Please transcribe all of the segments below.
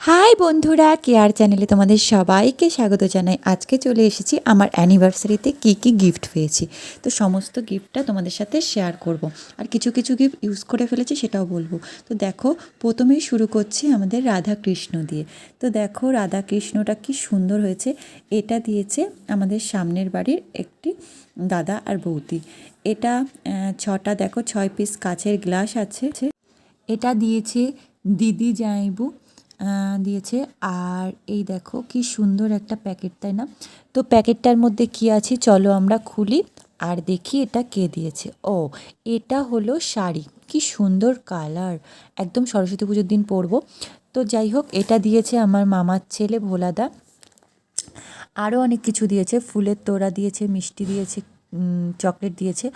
High বন্ধুরা, care চ্যানেলে তোমাদের সবাইকে স্বাগত জানাই। আজকে চলে এসেছি আমার অ্যানিভার্সারিতে কী কী গিফট পেয়েছি। তো সমস্ত গিফটটা তোমাদের সাথে শেয়ার করব। আর কিছু কিছু গিফট ইউজ করে ফেলেছি, সেটাও বলবো। তো দেখো, প্রথমেই শুরু করছি আমাদের রাধা কৃষ্ণ দিয়ে। তো দেখো রাধা কৃষ্ণটা কি সুন্দর হয়েছে। এটা দিয়েছে আমাদের সামনের বাড়ির একটি দাদা আর বৌদি। এটা 6টা দেখো 6 পিস কাচের গ্লাস আছে। এটা দিয়েছে দিদি জামাইবু দিয়েছে। আর এই দেখো কি সুন্দর একটা প্যাকেট, তাই না? তো প্যাকেটটার মধ্যে কি আছে চলো আমরা খুলি আর দেখি এটা কে দিয়েছে। ও, এটা হলো শাড়ি, কি সুন্দর কালার, একদম সরস্বতী পুজোর দিন পরবো। তো যাই হোক, এটা দিয়েছে আমার মামার ছেলে ভোলাদা। আরও অনেক কিছু দিয়েছে, ফুলের তোড়া দিয়েছে, মিষ্টি দিয়েছে, চকলেট দিয়েছে।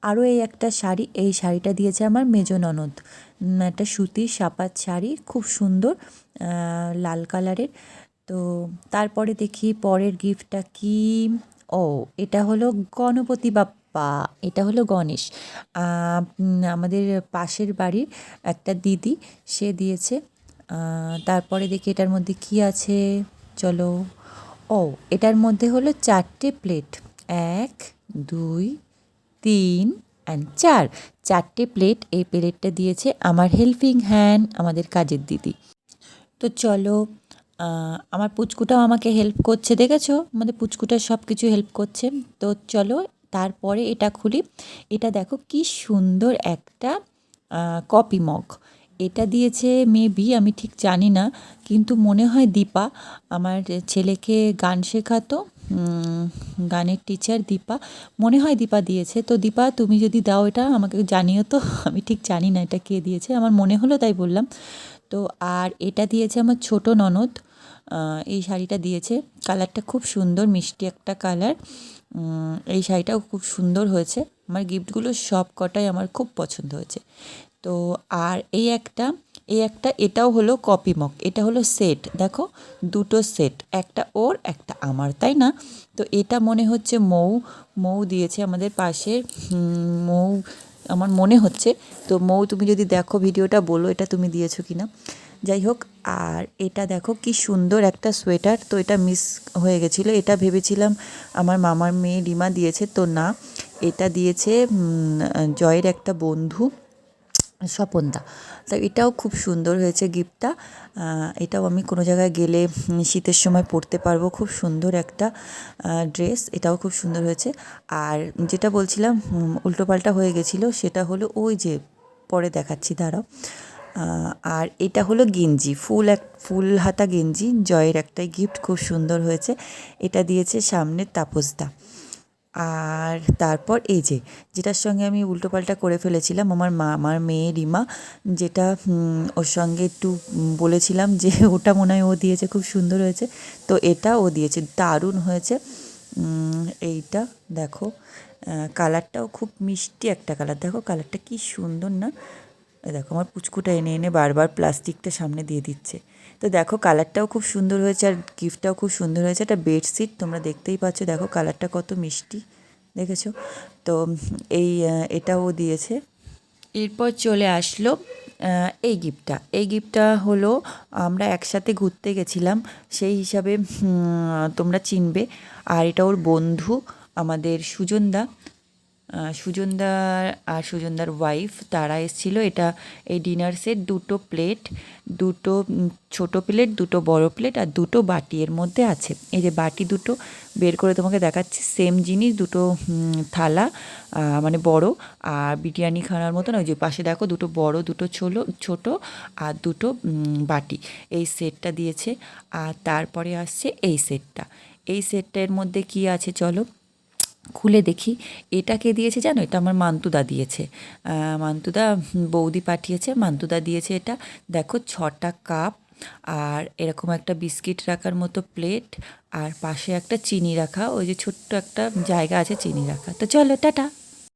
আরও এই একটা শাড়ি, এই শাড়িটা দিয়েছে আমার মেজো ননদ। একটা সুতির সাপাত শাড়ি, খুব সুন্দর, লাল কালারের। তো তারপরে দেখি পরের গিফটটা কি। ও, এটা হলো গণপতি বাপ্পা, এটা হলো গণেশ। আমাদের পাশের বাড়ির একটা দিদি, সে দিয়েছে। তারপরে দেখি এটার মধ্যে কি আছে, চলো। ও, এটার মধ্যে হলো 4টে প্লেট, 1 2 3 অ্যান্ড 4, 4টে প্লেট। এই প্লেটটা দিয়েছে আমার হেল্পিং হ্যান্ড, আমাদের কাজের দিদি। তো চলো, আমার পুচকুটাও আমাকে হেল্প করছে, দেখেছো? আমাদের পুচকুটা সব কিছু হেল্প করছে। তো চলো তারপরে এটা খুলি। এটা দেখো কি সুন্দর একটা কপি মগ। এটা দিয়েছে মেবি, আমি ঠিক জানি না, কিন্তু মনে হয় দীপা, আমার ছেলেকে গান শেখাতো, গানের টিচার দীপা, মনে হয় দীপা দিয়েছে। তো দীপা, তুমি যদি দাও এটা আমাকে জানিও তো। আমি ঠিক জানি না এটা কে দিয়েছে, আমার মনে হলো তাই বললাম। তো আর এটা দিয়েছে আমার ছোট ননদ, এই শাড়িটা দিয়েছে। কালারটা খুব সুন্দর, মিষ্টি একটা কালার। এই শাড়িটাও খুব সুন্দর হয়েছে। আমার গিফটগুলো সব কটাই আমার খুব পছন্দ হয়েছে। তো আর এই একটা এটাও হলো কপি মগ, এটা হলো সেট, দেখো দুটো সেট, একটা ওর একটা আমার, তাই না? তো এটা মনে হচ্ছে মৌ দিয়েছে আমাদের পাশের, মৌ আমার মনে হচ্ছে। তো মৌ, তুমি যদি দেখো ভিডিওটা বলো এটা তুমি দিয়েছো কি না। যাই হোক, আর এটা দেখো কি সুন্দর একটা সোয়েটার। তো এটা মিস হয়ে গেছিলো, এটা ভেবেছিলাম আমার মামার মেয়ে রিমা দিয়েছে, তো না, এটা দিয়েছে জয়ের একটা বন্ধু স্বপনদা। তো এটাও খুব সুন্দর হয়েছে গিফটটা। এটাও আমি কোনো জায়গায় গেলে শীতের সময় পরতে পারবো, খুব সুন্দর একটা ড্রেস, এটাও খুব সুন্দর হয়েছে। আর যেটা বলছিলাম উল্টোপাল্টা হয়ে গেছিলো, সেটা হলো ওই যে পরে দেখাচ্ছি, দাঁড়াও। আর এটা হলো গেঞ্জি, ফুল হাতা গেঞ্জি, জয়ের একটাই গিফট, খুব সুন্দর হয়েছে। এটা দিয়েছে সামনের তাপসদা। আর তারপর এই যে যেটার সঙ্গে আমি উল্টোপাল্টা করে ফেলেছিলাম, আমার মেয়ে রিমা, যেটা ওর সঙ্গে একটু বলেছিলাম যে ওটা মনে হয় ও দিয়েছে, খুব সুন্দর হয়েছে। তো এটা ও দিয়েছে, দারুণ হয়েছে। এইটা দেখো, কালারটাও খুব মিষ্টি একটা কালার, দেখো কালারটা কি সুন্দর না। দেখো আমার পুচকুটা এনে এনে বারবার প্লাস্টিকটা সামনে দিয়ে দিচ্ছে। তো দেখো কালারটাও খুব সুন্দর হয়েছে, আর গিফটটাও খুব সুন্দর হয়েছে। একটা বেডশিট, তোমরা দেখতেই পাচ্ছ, দেখো কালারটা কত মিষ্টি, দেখেছো? তো এটাও দিয়েছে। এরপর চলে আসলো এই গিফটটা হলো, আমরা একসাথে ঘুরতে গেছিলাম, সেই হিসাবে তোমরা চিনবে। আর এটা ওর বন্ধু আমাদের সুজনদার আর সুজনদার ওয়াইফ, তারা এসেছিলো। এটা এই ডিনার সেট, 2টো প্লেট, 2টো ছোটো প্লেট, 2টো বড় প্লেট আর 2টো বাটি এর মধ্যে আছে। এই যে বাটি দুটো বের করে তোমাকে দেখাচ্ছি, সেম জিনিস, 2টো থালা, মানে বড়, আর বিরিয়ানি খানার মতন। ওই যে পাশে দেখো 2টো বড়, 2টো ছোটো আর 2টো বাটি, এই সেটটা দিয়েছে। আর তারপরে আসছে এই সেটটার মধ্যে কি আছে চলো খুলে দেখি। এটা কে দিয়েছে জানো? এটা আমার মান্তুদা দিয়েছে। মান্তুদা, বৌদি পাঠিয়েছে, মান্তুদা দিয়েছে এটা। দেখো 6টা কাপ, আর এরকম একটা বিস্কিট রাখার মতো প্লেট, আর পাশে একটা চিনি রাখা, ওই যে ছোট্ট একটা জায়গা আছে চিনি রাখা। তো চলো টাটা।